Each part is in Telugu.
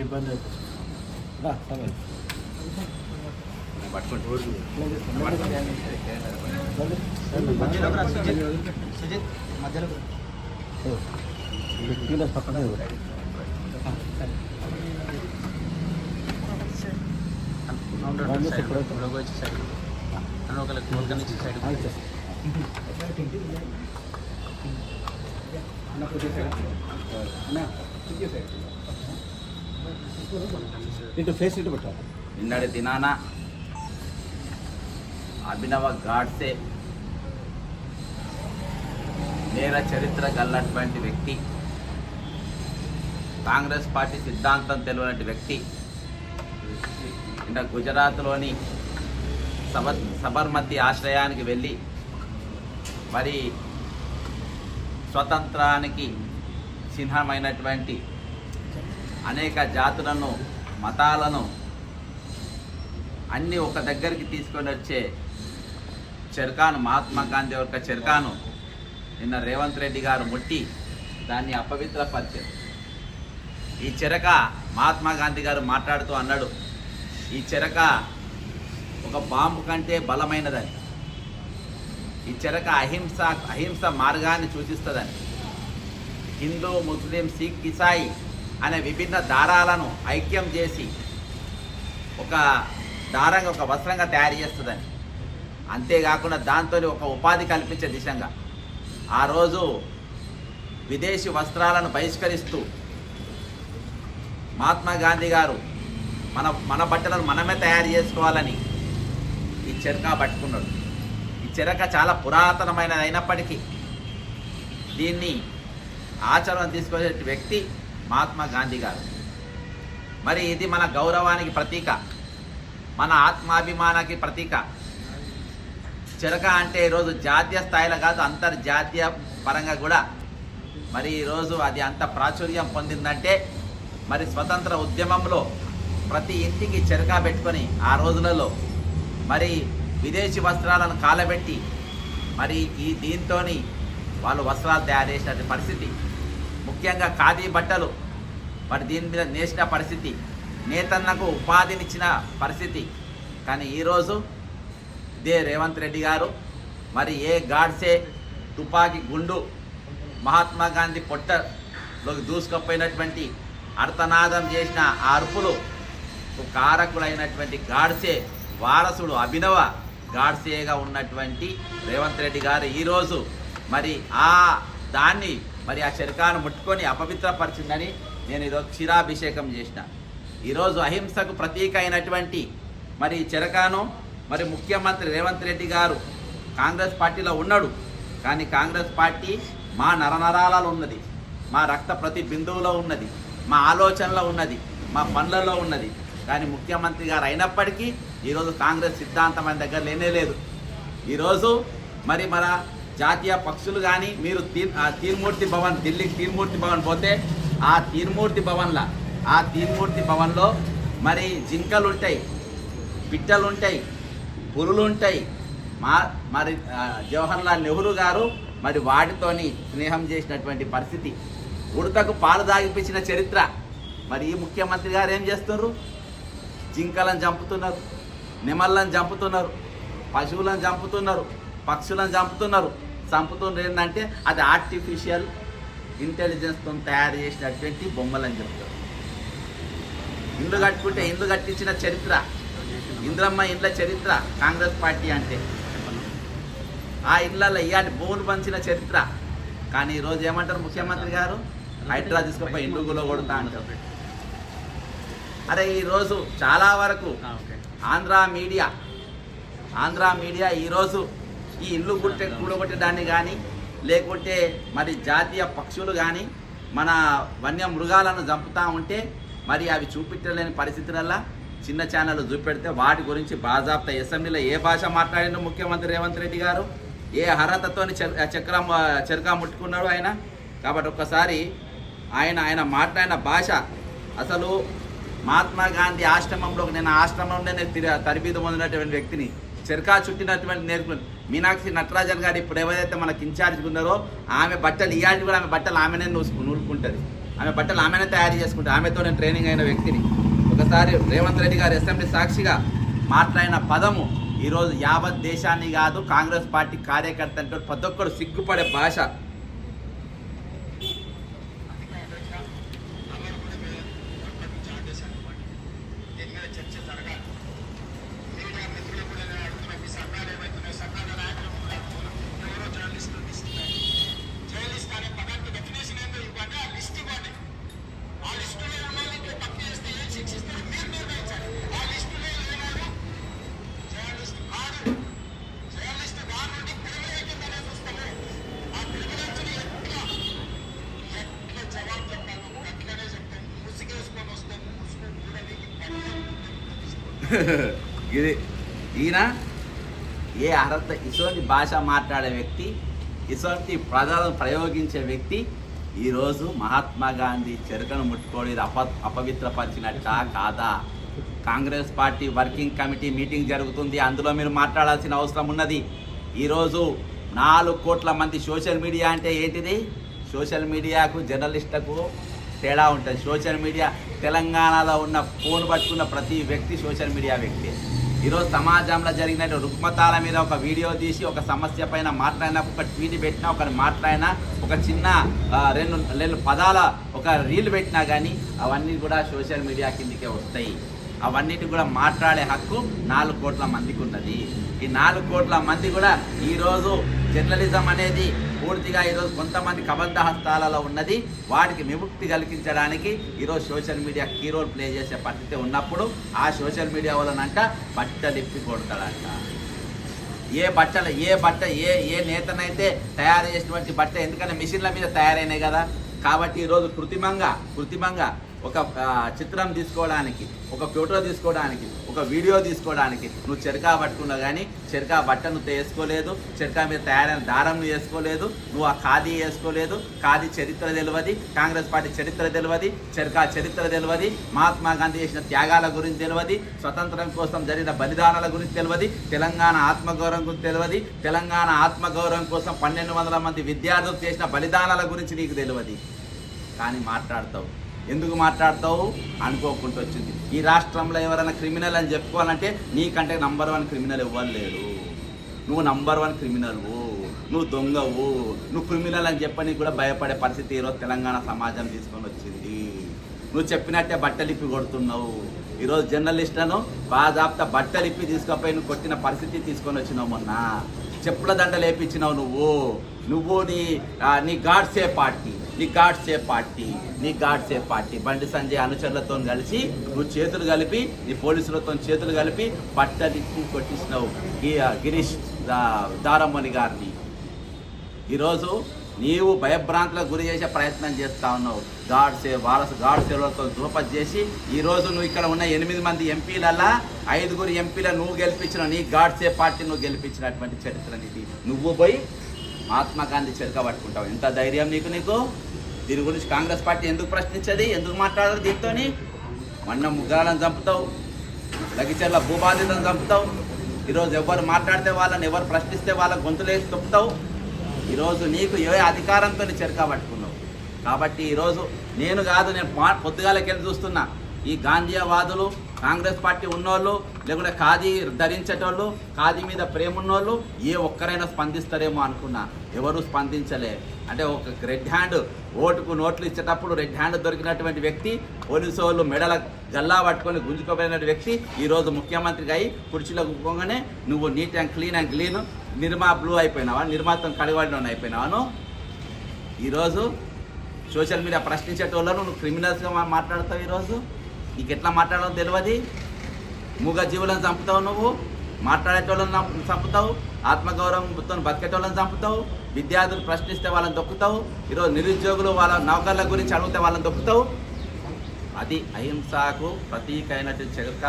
ఇబ్బంది పక్కన నిన్నటి దినాన అభినవ గాడ్సే నేర చరిత్ర గల్లటువంటి వ్యక్తి, కాంగ్రెస్ పార్టీ సిద్ధాంతం తెలియనటువంటి వ్యక్తి నిన్న గుజరాత్లోని సబర్మతి ఆశ్రయానికి వెళ్ళి మరి స్వతంత్రానికి చిహ్నమైనటువంటి అనేక జాతులను మతాలను అన్నీ ఒక దగ్గరికి తీసుకొని వచ్చే చెరకాను, మహాత్మా గాంధీ యొక్క చెరకాను నిన్న రేవంత్ రెడ్డి గారు ముట్టి దాన్ని అపవిత్రపరిచారు. ఈ చెరక మహాత్మా గాంధీ గారు మాట్లాడుతూ అన్నాడు, ఈ చెరక ఒక బాంబు కంటే బలమైనదని, ఈ చెరక అహింస మార్గాన్ని సూచిస్తుందని, హిందూ, ముస్లిం, సిక్, ఇసాయి అనే విభిన్న దారాలను ఐక్యం చేసి ఒక దారంగా, ఒక వస్త్రంగా తయారు చేస్తుందని, అంతేకాకుండా దాంతో ఒక ఉపాధి కల్పించే దిశగా ఆ రోజు విదేశీ వస్త్రాలను బహిష్కరిస్తూ మహాత్మా గాంధీ గారు మన బట్టలను మనమే తయారు చేసుకోవాలని ఈ చెరక పట్టుకున్నాడు. ఈ చెరక చాలా పురాతనమైనది అయినప్పటికీ దీన్ని ఆచరణ తీసుకునే వ్యక్తి మహాత్మా గాంధీ గారు. మరి ఇది మన గౌరవానికి ప్రతీక, మన ఆత్మాభిమానానికి ప్రతీక. చెరక అంటే ఈరోజు జాతీయ స్థాయిలో కాదు, అంతర్జాతీయ పరంగా కూడా మరి ఈరోజు అది అంత ప్రాచుర్యం పొందిందంటే మరి స్వతంత్ర ఉద్యమంలో ప్రతి ఇంటికి చెరక పెట్టుకొని ఆ రోజులలో మరి విదేశీ వస్త్రాలను కాలబెట్టి మరి దీంతో వాళ్ళు వస్త్రాలు తయారు చేసిన పరిస్థితి, ముఖ్యంగా ఖాదీ బట్టలు మరి దీని మీద నేసిన పరిస్థితి, నేతన్నకు ఉపాధినిచ్చిన పరిస్థితి. కానీ ఈరోజు ఇదే రేవంత్ రెడ్డి గారు మరి ఏ గాడ్సే తుపాకీ గుండు మహాత్మా గాంధీ పొట్టలోకి దూసుకుపోయినటువంటి అర్థనాదం చేసిన ఆ అరుపులు కారకులైనటువంటి గాడ్సే వారసుడు అభినవ గాడ్సేగా ఉన్నటువంటి రేవంత్ రెడ్డి గారు ఈరోజు మరి దాన్ని మరి ఆ చెరకాను ముట్టుకొని అపవిత్రపరిచిందని నేను ఈరోజు క్షీరాభిషేకం చేసిన. ఈరోజు అహింసకు ప్రతీక అయినటువంటి మరి చెరకాను మరి ముఖ్యమంత్రి రేవంత్ రెడ్డి గారు కాంగ్రెస్ పార్టీలో ఉన్నాడు. కానీ కాంగ్రెస్ పార్టీ మా నరనరాలలో ఉన్నది, మా రక్త ప్రతి బిందువులో ఉన్నది, మా ఆలోచనలో ఉన్నది, మా పనులలో ఉన్నది. కానీ ముఖ్యమంత్రి గారు అయినప్పటికీ ఈరోజు కాంగ్రెస్ సిద్ధాంతం ఆయన దగ్గర లేనే లేదు. ఈరోజు మరి మన జాతీయ పక్షులు కానీ మీరు తీన్మూర్తి భవన్, ఢిల్లీకి తీన్మూర్తి భవన్ పోతే ఆ తీన్మూర్తి భవన్లో మరి జింకలు ఉంటాయి, పిట్టలు ఉంటాయి, పులులు ఉంటాయి. మరి జవహర్లాల్ నెహ్రూ గారు మరి వాటితోని స్నేహం చేసినటువంటి పరిస్థితి, ఉడతకు పాలు దాగిపించిన చరిత్ర. మరి ఈ ముఖ్యమంత్రి గారు ఏం చేస్తున్నారు? జింకలను చంపుతున్నారు, నెమళ్ళను చంపుతున్నారు, పశువులను చంపుతున్నారు, పక్షులను చంపుతున్నారు. ఏంటంటే అది ఆర్టిఫిషియల్ ఇంటెలిజెన్స్తో తయారు చేసినటువంటి బొమ్మలని చెప్తారు. ఇల్లు కట్టుకుంటే ఇల్లు కట్టించిన చరిత్ర, ఇంద్రమ్మ ఇండ్ల చరిత్ర కాంగ్రెస్ పార్టీ అంటే. ఆ ఇళ్లలో ఇలాంటి భూములు పంచిన చరిత్ర. కానీ ఈరోజు ఏమంటారు ముఖ్యమంత్రి గారు? హైడ్రా తీసుకుపోయి ఇండ్లుగులో కొడుతా అంటారు. అరే ఈరోజు చాలా వరకు ఆంధ్ర మీడియా ఈరోజు ఈ ఇల్లు కూడగొట్టడాన్ని కానీ లేకుంటే మరి జాతీయ పక్షులు కానీ మన వన్య మృగాలను చంపుతూ ఉంటే మరి అవి చూపించలేని పరిస్థితులలో చిన్న ఛానల్ చూపెడితే వాటి గురించి బాజాప్తా అసెంబ్లీలో ఏ భాష మాట్లాడిన ముఖ్యమంత్రి రేవంత్ రెడ్డి గారు, ఏ అర్హతతో చెరక ముట్టుకున్నాడు ఆయన. కాబట్టి ఒక్కసారి ఆయన మాట్లాడిన భాష అసలు మహాత్మా గాంధీ ఆశ్రమంలో, నేను ఆశ్రమంలోనే తరబీదు పొందినటువంటి వ్యక్తిని, చెరకా చుట్టినటువంటి నేర్పు మీనాక్షి నటరాజన్ గారు ఇప్పుడు ఎవరైతే మనకి ఇన్ఛార్జ్గా ఉన్నారో ఆమె బట్టలు ఇయాలి కూడా ఆమె బట్టలు ఆమెనే నూలుకుంటుంది, ఆమె బట్టలు ఆమెనే తయారు చేసుకుంటుంది. ఆమెతో నేను ట్రైనింగ్ అయిన వ్యక్తిని. ఒకసారి రేవంత్ రెడ్డి గారు అసెంబ్లీ సాక్షిగా మాట్లాడిన పదము ఈరోజు యావత్ దేశాన్ని కాదు కాంగ్రెస్ పార్టీ కార్యకర్త అంటే ప్రతి ఒక్కరు సిగ్గుపడే భాష. ఇది ఈయన ఏ అర్హత ఇటువంటి భాష మాట్లాడే వ్యక్తి, ఇటువంటి పదాలను ప్రయోగించే వ్యక్తి ఈరోజు మహాత్మా గాంధీ చెరకను ముట్టుకోడి అపవిత్రపరిచినట్టా కాదా? Congress party working committee meeting జరుగుతుంది, అందులో మీరు మాట్లాడాల్సిన అవసరం ఉన్నది. ఈరోజు 4 కోట్ల మంది సోషల్ మీడియా అంటే ఏంటిది? సోషల్ మీడియాకు జర్నలిస్టులకు తేడా ఉంటుంది. సోషల్ మీడియా తెలంగాణలో ఉన్న ఫోన్ పట్టుకున్న ప్రతి వ్యక్తి సోషల్ మీడియా వ్యక్తి. ఈరోజు సమాజంలో జరిగిన రుగ్మతాల మీద ఒక వీడియో తీసి ఒక సమస్య పైన మాట్లాడినా, ఒక ట్వీట్ పెట్టినా, ఒకరు మాట్లాడినా, ఒక చిన్న రెండు పదాల ఒక రీల్ పెట్టినా కానీ అవన్నీ కూడా సోషల్ మీడియా కిందకే వస్తాయి. అవన్నిటి కూడా మాట్లాడే హక్కు 4 కోట్ల మందికి ఉన్నది. ఈ 4 కోట్ల మంది కూడా ఈరోజు జర్నలిజం అనేది పూర్తిగా ఈరోజు కొంతమంది కబంధ హస్తాలలో ఉన్నది. వాటికి విముక్తి కలిగించడానికి ఈరోజు social media key role play చేసే పరిస్థితి ఉన్నప్పుడు ఆ సోషల్ మీడియా వలనంట బట్టలు ఇప్పి కొడతాడంట. ఏ నేతనైతే తయారు చేసినటువంటి బట్ట, ఎందుకంటే మిషన్ల మీద తయారైనాయి కదా. కాబట్టి ఈరోజు కృత్రిమంగా ఒక చిత్రం తీసుకోవడానికి, ఒక ఫోటో తీసుకోవడానికి, ఒక వీడియో తీసుకోవడానికి నువ్వు చెరకా పట్టుకున్నావు కానీ చెరకా బట్ట నువ్వు వేసుకోలేదు, చెరకా మీద తయారైన దారం నువ్వు వేసుకోలేదు, నువ్వు ఆ ఖాదీ వేసుకోలేదు. ఖాదీ చరిత్ర తెలియదు, కాంగ్రెస్ పార్టీ చరిత్ర తెలియదు, చెరకా చరిత్ర తెలియదు, మహాత్మా గాంధీ చేసిన త్యాగాల గురించి తెలియదు, స్వతంత్రం కోసం జరిగిన బలిదానాల గురించి తెలియదు, తెలంగాణ ఆత్మగౌరవం గురించి తెలియదు, తెలంగాణ ఆత్మగౌరవం కోసం 1200 మంది విద్యార్థులు చేసిన బలిదానాల గురించి నీకు తెలియదు. కానీ మాట్లాడతావు. ఎందుకు మాట్లాడతావు? అనుకోకుండా వచ్చింది. ఈ రాష్ట్రంలో ఎవరైనా క్రిమినల్ అని చెప్పుకోవాలంటే నీకంటే నంబర్ 1 క్రిమినల్ ఎవ్వరు లేరు. నువ్వు నంబర్ 1 క్రిమినల్వు, నువ్వు దొంగవు, నువ్వు క్రిమినల్ అని చెప్పని కూడా భయపడే పరిస్థితి ఈరోజు తెలంగాణ సమాజం తీసుకొని వచ్చింది. నువ్వు చెప్పినట్టే బట్టలిప్పి కొడుతున్నావు. ఈరోజు జర్నలిస్టులను బాజాప్తా బట్టలిప్పి తీసుకుపోయి నువ్వు కొట్టిన పరిస్థితి తీసుకొని వచ్చినావు. మొన్న చెప్పుల దండలు వేయించినావు నువ్వు నీ గాడ్సే పార్టీ బండి సంజయ్ అనుచరులతో కలిసి నువ్వు చేతులు కలిపి, నీ పోలీసులతో చేతులు కలిపి బట్టలిప్పి కొట్టించినావు గిరీష్ దారమ్మని గారిని. ఈరోజు నీవు భయభ్రాంతులకు గురి చేసే ప్రయత్నం చేస్తూ ఉన్నావు. గాడ్సేలతో దూపం చేసి ఈరోజు నువ్వు ఇక్కడ ఉన్న 8 మంది ఎంపీలల్లా 5 ఎంపీలను నువ్వు గెలిపించిన, నీ గాడ్సే పార్టీ నువ్వు గెలిపించినటువంటి చరిత్ర నీది. నువ్వు పోయి మహాత్మా గాంధీ చెరక పట్టుకుంటావు. ఎంత ధైర్యం నీకు? దీని గురించి కాంగ్రెస్ పార్టీ ఎందుకు ప్రశ్నించది? ఎందుకు మాట్లాడదు? దీంతోని మొన్న ముగ్గురాలను చంపుతావు, లగిచెర్ల భూబాధితులను చంపుతావు. ఈరోజు ఎవరు మాట్లాడితే వాళ్ళని, ఎవరు ప్రశ్నిస్తే వాళ్ళ గొంతులేసి తొప్పుతావు. ఈరోజు నీకు ఏ అధికారంతో చెరక పట్టుకున్నావు. కాబట్టి ఈరోజు నేను పొద్దుగాలకెళ్ళి చూస్తున్నా, ఈ గాంధీవాదులు, కాంగ్రెస్ పార్టీ ఉన్నోళ్ళు, లేకుంటే ఖాదీ ధరించేటోళ్ళు, ఖాదీ మీద ప్రేమ ఉన్నోళ్ళు ఏ ఒక్కరైనా స్పందిస్తారేమో అనుకున్నా. ఎవరు స్పందించలే. అంటే ఒక రెడ్ హ్యాండ్ ఓటుకు నోట్లు ఇచ్చేటప్పుడు రెడ్ హ్యాండ్ దొరికినటువంటి వ్యక్తి, పోలీసు వాళ్ళు మెడల గల్లా పట్టుకొని గుంజుకోపోయిన వ్యక్తి ఈరోజు ముఖ్యమంత్రిగా అయి కుర్చీలో కూర్చోగానే నువ్వు neat and clean Nirma blue అయిపోయినావా? నిర్మాతం కడివాడిలోనే అయిపోయినావాను. ఈరోజు సోషల్ మీడియా ప్రశ్నించేటోళ్ళను నువ్వు క్రిమినల్స్గా మాట్లాడతావు. ఈరోజు నీకు ఎట్లా మాట్లాడడం తెలియదు. మూగ జీవులను చంపుతావు, నువ్వు మాట్లాడేటోళ్ళని చంపుతావు, ఆత్మగౌరవంతో బతికేటోళ్ళని చంపుతావు, విద్యార్థులు ప్రశ్నిస్తే వాళ్ళని దొక్కుతావు. ఈరోజు నిరుద్యోగులు వాళ్ళ నౌకర్ల గురించి అడిగితే వాళ్ళని దొక్కుతావు. అది అహింసకు ప్రతీక అయినటువంటి చెరక.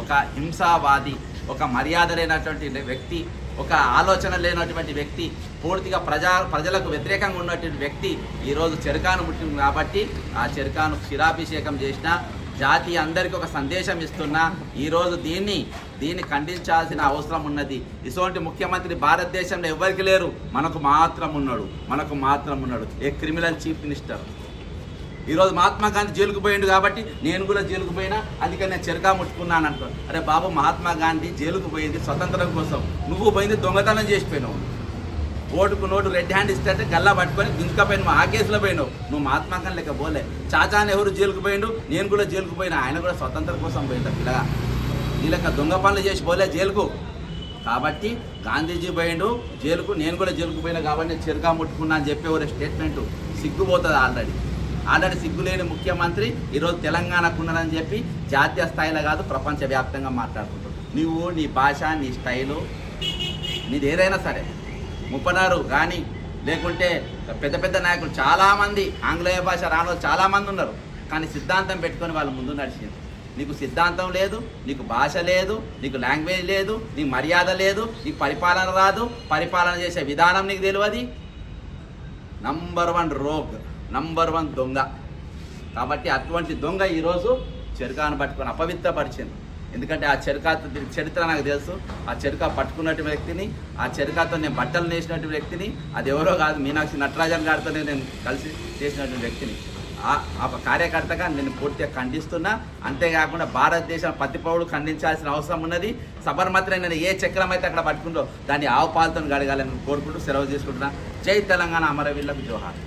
ఒక హింసావాది, ఒక మర్యాద లేనటువంటి వ్యక్తి, ఒక ఆలోచన లేనటువంటి వ్యక్తి, పూర్తిగా ప్రజలకు వ్యతిరేకంగా ఉన్నటువంటి వ్యక్తి ఈరోజు చెరకాను ముట్టింది. కాబట్టి ఆ చెరకాను క్షీరాభిషేకం చేసిన జాతి అందరికీ ఒక సందేశం ఇస్తున్నా ఈరోజు దీన్ని ఖండించాల్సిన అవసరం ఉన్నది. ఇటువంటి ముఖ్యమంత్రి భారతదేశంలో ఎవరికి లేరు, మనకు మాత్రం ఉన్నాడు ఏ క్రిమినల్ చీఫ్ మినిస్టర్. ఈరోజు మహాత్మా గాంధీ జైలుకు పోయిండు కాబట్టి నేను కూడా జైలుకు పోయినా, అందుకని నేను చెరకా ముట్టుకున్నాను అంటాను. అరే బాబు, మహాత్మా గాంధీ జైలుకు పోయింది స్వతంత్రం కోసం, నువ్వు పోయింది దొంగతనం చేసిపోయినావు. ఓటుకు నోటు రెడ్ హ్యాండ్ ఇస్తే గల్లా పట్టుకొని గుంజుకపోయిన ఆ కేసులో పోయినావు. నువ్వు మహాత్మా గాంధీ లెక్క పోలే. చాచా నెహ్రూ జైలుకు పోయిండు, నేను కూడా జైలుకు పోయినా, ఆయన కూడా స్వతంత్రం కోసం పోయిండు పిల్లగా. ఈ లెక్క దొంగ పనులు చేసి పోలే జైలుకు. కాబట్టి గాంధీజీ పోయిండు జైలుకు, నేను కూడా జైలుకు పోయినా కాబట్టి నేను చెరుకా ముట్టుకున్నా అని చెప్పే ఒక స్టేట్మెంటు సిగ్గుపోతుంది. ఆల్రెడీ సిగ్గులేని ముఖ్యమంత్రి ఈరోజు తెలంగాణకు ఉన్నారని చెప్పి జాతీయ స్థాయిలో కాదు ప్రపంచవ్యాప్తంగా మాట్లాడుకుంటాడు. నువ్వు నీ భాష, నీ స్టైలు, నీది ఏదైనా సరే, ముప్పనారు కానీ లేకుంటే పెద్ద పెద్ద నాయకులు చాలామంది ఆంగ్లేయ భాష రాని చాలామంది ఉన్నారు. కానీ సిద్ధాంతం పెట్టుకొని వాళ్ళ ముందు నడిచింది. నీకు సిద్ధాంతం లేదు, నీకు భాష లేదు, నీకు లాంగ్వేజ్ లేదు, నీకు మర్యాద లేదు, నీకు పరిపాలన రాదు, పరిపాలన చేసే విధానం నీకు తెలియదు. నంబర్ 1 రోగ్, నంబర్ 1 దొంగ. కాబట్టి అటువంటి దొంగ ఈరోజు చెరుకాను పట్టుకొని అపవిత్రపరిచింది. ఎందుకంటే ఆ చరిత్ర నాకు తెలుసు. ఆ చెరుక పట్టుకున్నట్టు వ్యక్తిని, ఆ చెరుకతో నేను బట్టలు నేసినట్టు వ్యక్తిని, అది ఎవరో కాదు మీనాక్షి నటరాజన్ గారితోనే నేను కలిసి చేసినటువంటి వ్యక్తిని. ఆ కార్యకర్తగా నేను పూర్తిగా ఖండిస్తున్నా. అంతేకాకుండా భారతదేశం ప్రతి పౌరుడు ఖండించాల్సిన అవసరం ఉన్నది. సబర్మతిని నేను ఏ చక్రం అయితే అక్కడ పట్టుకుంటో దాన్ని ఆవు పాలతో గడగాలని కోరుకుంటూ సెలవు తీసుకుంటున్నా. జై తెలంగాణ, అమరవీరులకు జోహార్.